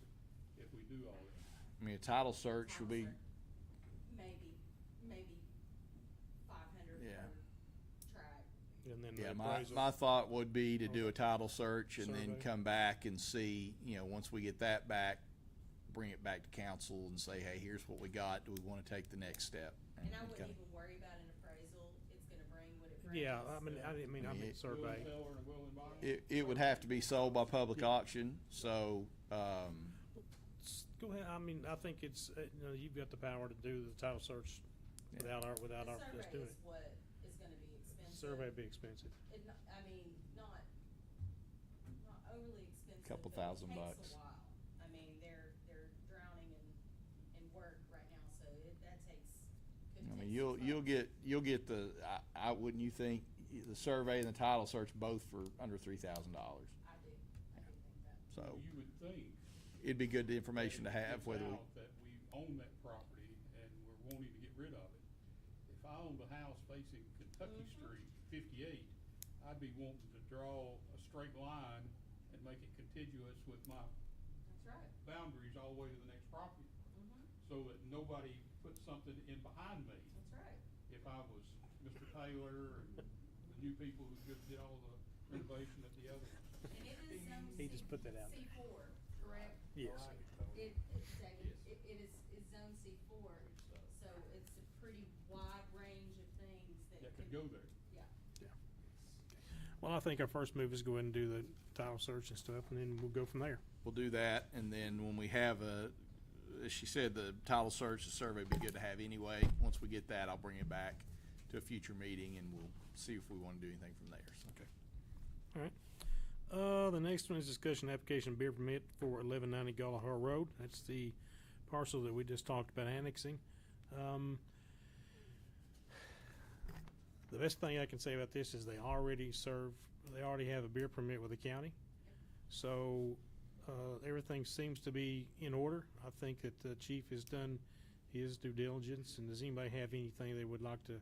if we do all that? I mean, a title search would be, maybe 500 Yeah. per track. And then yeah, the my appraisal. thought would be to do a title search and then Survey. come back and see, once we get that back, bring it back to council and say, hey, here's what we got. Do we want to take the next step? And I wouldn't kinda- even worry about an appraisal. It's gonna bring what it brings. Yeah, I mean, survey. Will seller and a will and buyer? It would have to be sold by public auction, so, Go ahead. I mean, I think it's, you've got the power to do the title search without us doing The survey it. is what is gonna be expensive. Survey would be expensive. I mean, not overly expensive. Couple but $1,000 It bucks. takes a while. I mean, they're drowning in work right now, so that takes. could I mean, take you'll 6 months. get the, I wouldn't you think, the survey and the title search both for under $3,000. I do think that. So You would think. it'd be good information to have It's whether we. out that we own that property and we're wanting to get rid of it. If I owned a house facing Kentucky Street, 58, I'd be wanting to draw a straight line and make it contiguous with my That's right. boundaries all the way to the next property, Mhm. so that nobody puts something in behind me. That's right. If I was Mr. Taylor and the new people who just did all the renovation at the other one. And it is zone He just put that out there. C4, correct? Yes. It is zone C4, so it's a pretty wide range of things that That could go there. Yeah. Well, I think our first move is go ahead and do the title search and stuff, and then we'll go from there. We'll do that, and then when we have as she said, the title search, the survey would be good to have anyway. Once we get that, I'll bring it back to a future meeting, and we'll see if we want to do anything from there. So. Okay. All right. The next one is discussion application beer permit for 1190 Gallagher Road. That's the parcel that we just talked about annexing. The best thing I can say about this is they already have a beer permit with the county. So, everything seems to be in order. I think that the chief has done his due diligence, and does anybody have anything they would like to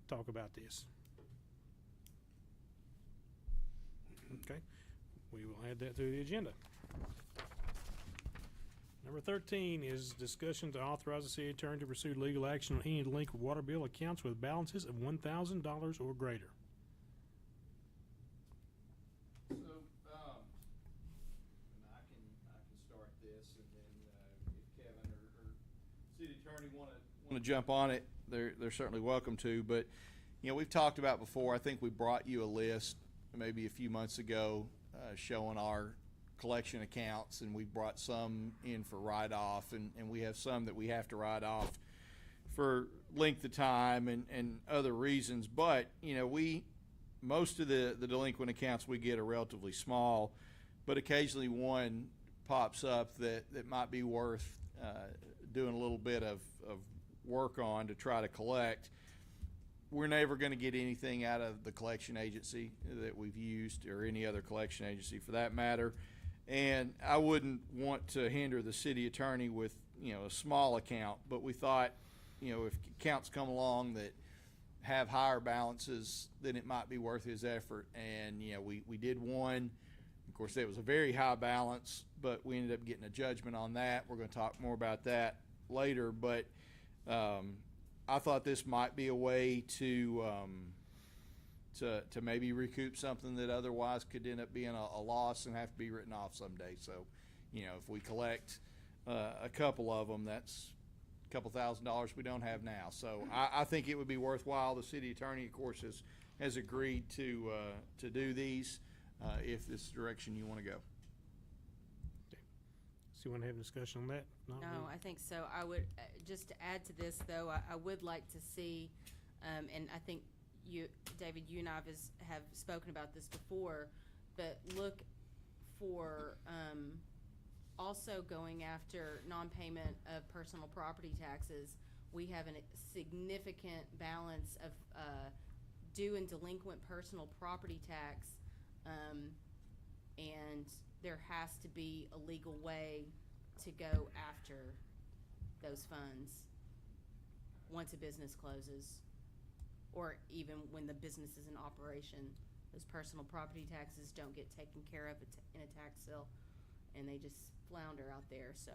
talk about this? Okay, we will add that to the agenda. Number 13 is discussion to authorize the city attorney to pursue legal action on any delinquent water bill accounts with balances of $1,000 or greater. So, and I can start this, and then if Kevin or city attorney want to jump on it, they're certainly welcome to. But we've talked about before. I think we brought you a list maybe a few months ago showing our collection accounts, and we brought some in for write-off, and we have some that we have to write off for length of time and other reasons. But most of the delinquent accounts we get are relatively small, but occasionally one pops up that might be worth doing a little bit of work on to try to collect. We're never going to get anything out of the collection agency that we've used, or any other collection agency for that matter. And I wouldn't want to hinder the city attorney with, a small account, but we thought, if accounts come along that have higher balances, then it might be worth his effort. And, we did one. Of course, it was a very high balance, but we ended up getting a judgment on that. We're going to talk more about that later, but I thought this might be a way to maybe recoup something that otherwise could end up being a loss and have to be written off someday. So if we collect a couple of them, that's a couple $1,000 we don't have now. So I think it would be worthwhile. The city attorney, of course, has agreed to do these if this is the direction you want to go. So you want to have a discussion on that? Not No, really? I think so. I would, just to add to this, though, I would like to see, and I think you, David, you and I have spoken about this before, but look for, also going after non-payment of personal property taxes. We have a significant balance of, due and delinquent personal property tax, and there has to be a legal way to go after those funds once a business closes, or even when the business is in operation. Those personal property taxes don't get taken care of in a tax sale, and they just flounder out there. So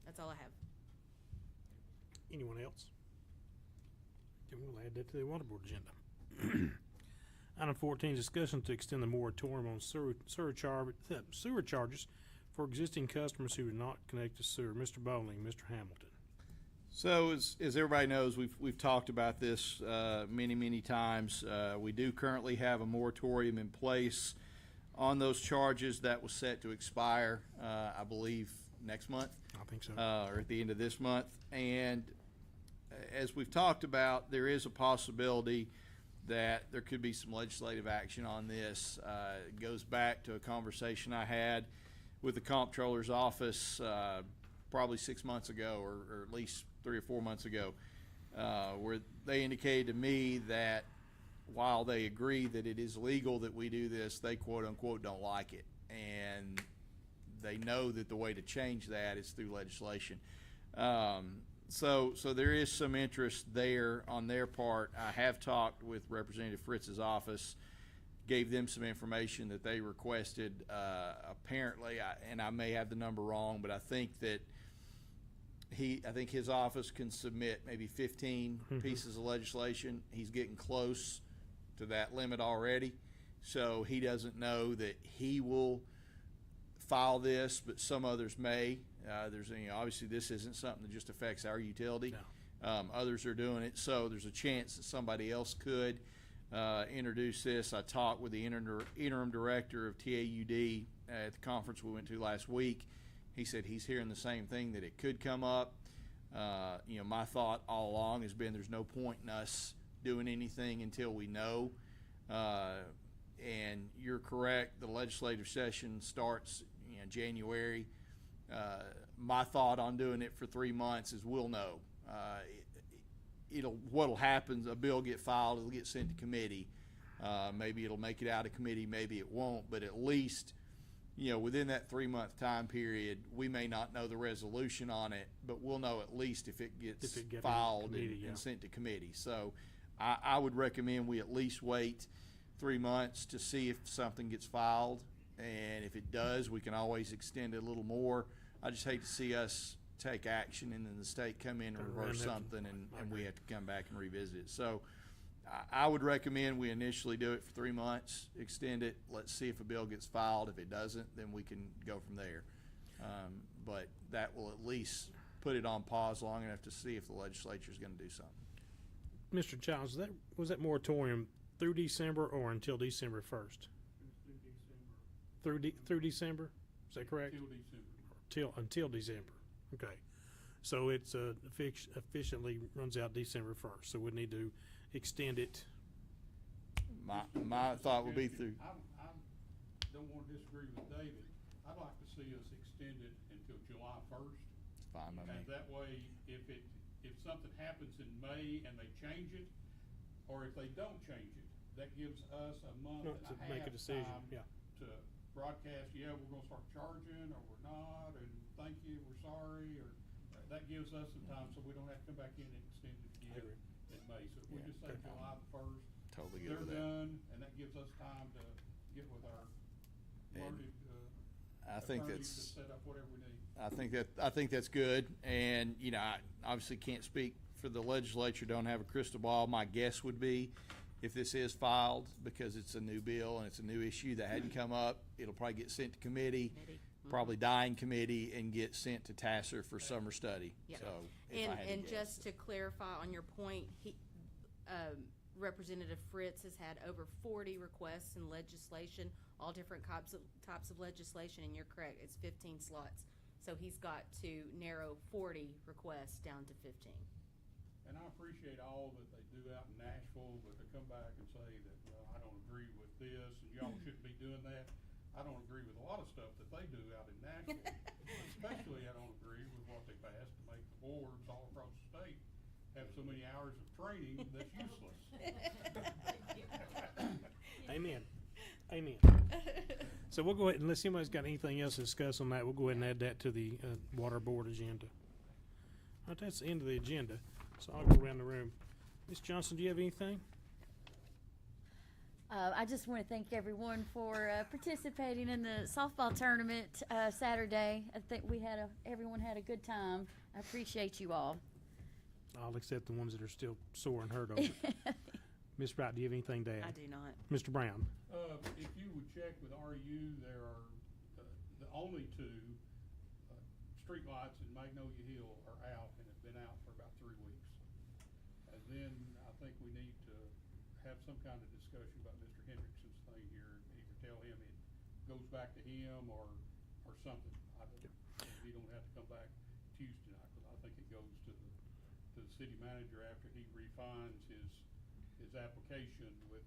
that's all I have. Anyone else? Then we'll add that to the water board agenda. Item 14, discussion to extend the moratorium on sewer charges for existing customers who are not connected to sewer. Mr. Bowling, Mr. Hamilton. So as everybody knows, we've talked about this many times. We do currently have a moratorium in place on those charges that was set to expire, I believe, next month. I think so. Or at the end of this month. And as we've talked about, there is a possibility that there could be some legislative action on this. It goes back to a conversation I had with the comptroller's office probably 6 months ago, or at least 3 or 4 months ago, where they indicated to me that while they agree that it is legal that we do this, they quote unquote don't like it. And they know that the way to change that is through legislation. So there is some interest there on their part. I have talked with Representative Fritz's office, gave them some information that they requested. Apparently, and I may have the number wrong, but I think that I think his office can submit maybe 15 pieces of legislation. He's getting close to that limit already, so he doesn't know that he will file this, but some others may. There's obviously this isn't something that just affects our utility. No. Others are doing it, so there's a chance that somebody else could introduce this. I talked with the interim director of TAUD at the conference we went to last week. He said he's hearing the same thing, that it could come up. My thought all along has been there's no point in us doing anything until we know. And you're correct, the legislative session starts January. My thought on doing it for 3 months is we'll know. What'll happen, a bill get filed, it'll get sent to committee. Maybe it'll make it out of committee, maybe it won't, but at least within that 3-month time period, we may not know the resolution on it, but we'll know at least if it gets filed and sent to committee. So I would recommend we at least wait 3 months to see if something gets filed, and if it does, we can always extend it a little more. I just hate to see us take action and then the state come in and reverse something, and we have to come back and revisit it. So I would recommend we initially do it for 3 months, extend it, let's see if a bill gets filed. If it doesn't, then we can go from there. But that will at least put it on pause long enough to see if the legislature is going to do something. Mr. Childs, was that moratorium through December or until December 1st? Through December? Is that correct? Until December. Okay. So it's officially runs out December 1st. So we need to extend it. My thought would be through. I don't want to disagree with David. I'd like to see us extend it until July 1st. It's fine by me. And that way, if something happens in May and they change it, or if they don't change it, that gives us a month and to a make a half decision. time to broadcast, we're going to start charging, or we're not, and thank you, we're sorry, or that gives us some time so we don't have to come back in and extend it again in May. So if we just say July the 1st, totally good with they're that. done, and that gives us time to get with our learned I think attorneys that's to set up whatever we need. I think that's good, and I obviously can't speak for the legislature. Don't have a crystal ball. My guess would be, if this is filed, because it's a new bill and it's a new issue that hadn't come up, it'll probably get sent to committee. probably dying committee and get sent to Tasser for summer study. Yeah. So if I had to And guess. just to clarify on your point, Representative Fritz has had over 40 requests in legislation, all different types of legislation, and you're correct, it's 15 slots. So he's got to narrow 40 requests down to 15. And I appreciate all that they do out in Nashville, but to come back and say that, well, I don't agree with this, and y'all shouldn't be doing that. I don't agree with a lot of stuff that they do out in Nashville. Especially I don't agree with what they passed to make the boards all across the state have so many hours of training that's useless. Amen. Amen. So we'll go ahead, unless anybody's got anything else to discuss on that, we'll go ahead and add that to the water board agenda. All right, that's the end of the agenda. So I'll go around the room. Ms. Johnson, do you have anything? I just want to thank everyone for participating in the softball tournament Saturday. I think everyone had a good time. I appreciate you all. I'll accept the ones that are still sore and hurt over it. Ms. Wright, do you have anything to add? I do not. Mr. Brown? If you would check with RU, there are the only two streetlights in Magnolia Hill are out and have been out for about 3 weeks. And then I think we need to have some kind of discussion about Mr. Hendrickson's thing here. Either tell him it goes back to him or something. He don't have to come back Tuesday night, because I think it goes to the city manager after he refines his application with,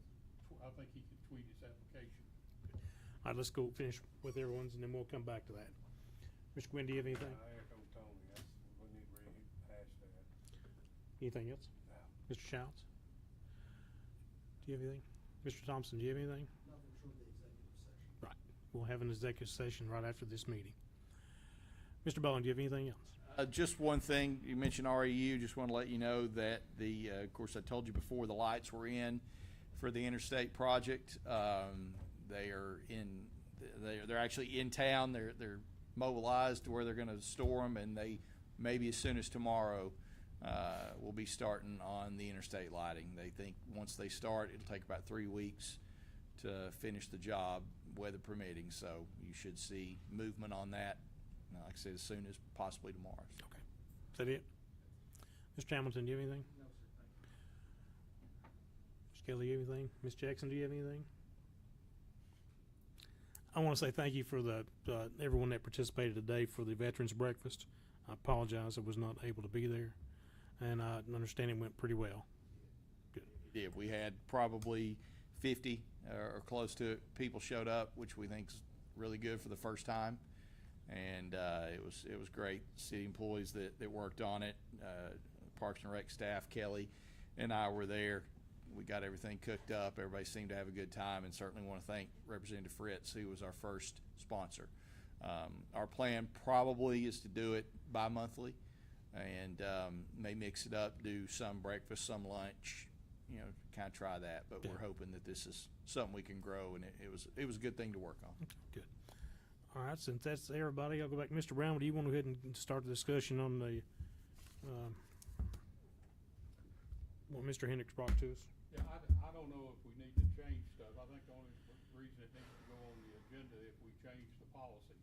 I think he can tweet his application. All right, let's go finish with everyone's, and then we'll come back to that. Mr. Gwynn, do you have anything? I echo Tony. We need to rehash that. Anything else? No. Mr. Shouts? Do you have anything? Mr. Thompson, do you have anything? Nothing short of the executive session. Right. We'll have an executive session right after this meeting. Mr. Bowen, do you have anything else? Just one thing, you mentioned REU, just want to let you know that of course, I told you before, the lights were in for the interstate project. They're actually in town. They're mobilized to where they're going to store them, and they maybe as soon as tomorrow will be starting on the interstate lighting. They think once they start, it'll take about 3 weeks to finish the job, weather permitting. So you should see movement on that, like I said, as soon as possibly tomorrow. Okay. Is that it? Mr. Hamilton, do you have anything? No, sir, thank you. Ms. Kelly, do you have anything? Ms. Jackson, do you have anything? I want to say thank you for everyone that participated today for the Veterans Breakfast. I apologize I was not able to be there, and I understand it went pretty well. Good. Yeah, we had probably 50 or close to it people showed up, which we think is really good for the first time. And it was great. City employees that worked on it, Parks and Rec staff, Kelly and I were there. We got everything cooked up. Everybody seemed to have a good time, and certainly want to thank Representative Fritz, who was our first sponsor. Our plan probably is to do it bi-monthly, and may mix it up, do some breakfast, some lunch, kind of try that. But Yeah. We're hoping that this is something we can grow, and it was a good thing to work on. Good. All right, since that's everybody, I'll go back. Mr. Brown, do you want to go ahead and start the discussion on the what Mr. Hendricks brought to us? Yeah, I don't know if we need to change stuff. I think the only reason it needs to go on the agenda if we change the policy.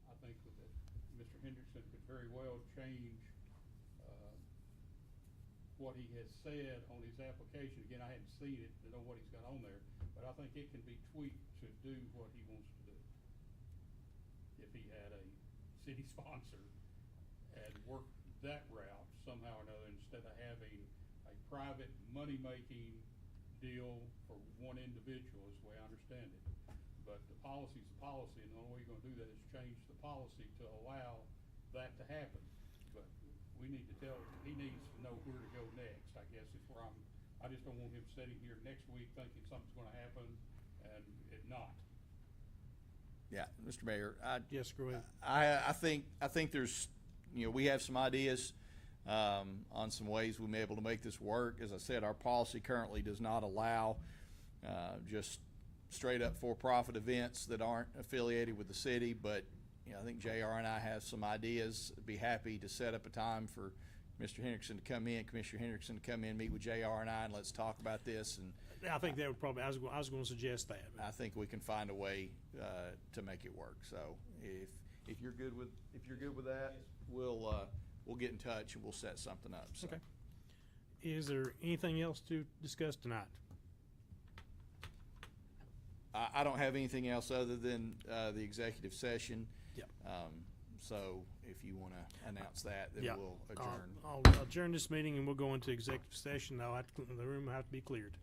I think that Mr. Hendrickson could very well change what he has said on his application. Again, I hadn't seen it to know what he's got on there, but I think it can be tweaked to do what he wants to do. If he had a city sponsor and worked that route somehow or another, instead of having a private money-making deal for one individual, is the way I understand it. But the policy's a policy, and the only way you're gonna do that is change the policy to allow that to happen. But we need to he needs to know where to go next, I guess, is where I just don't want him sitting here next week thinking something's gonna happen and it not. Yeah, Mr. Mayor, Yes, go ahead. I think there's, we have some ideas on some ways we may be able to make this work. As I said, our policy currently does not allow just straight up for-profit events that aren't affiliated with the city, but I think JR and I have some ideas. Be happy to set up a time for Mr. Hendrickson to come in, Commissioner Hendrickson to come in, meet with JR and I, and let's talk about this. And I think that would probably, I was going to suggest that. I think we can find a way to make it work. So if you're good with that, we'll get in touch and we'll set something up. So. Okay. Is there anything else to discuss tonight? I don't have anything else other than the executive session. Yep. So if you want to announce that, then Yeah. we'll adjourn. I'll adjourn this meeting and we'll go into executive session. The room will have to be cleared.